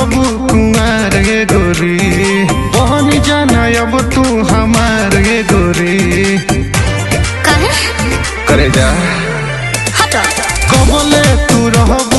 रहबू कुंवार गे गोरी, बहन जाना अब तू हमार गे गोरी। करे जा हटो कबले तू रहबू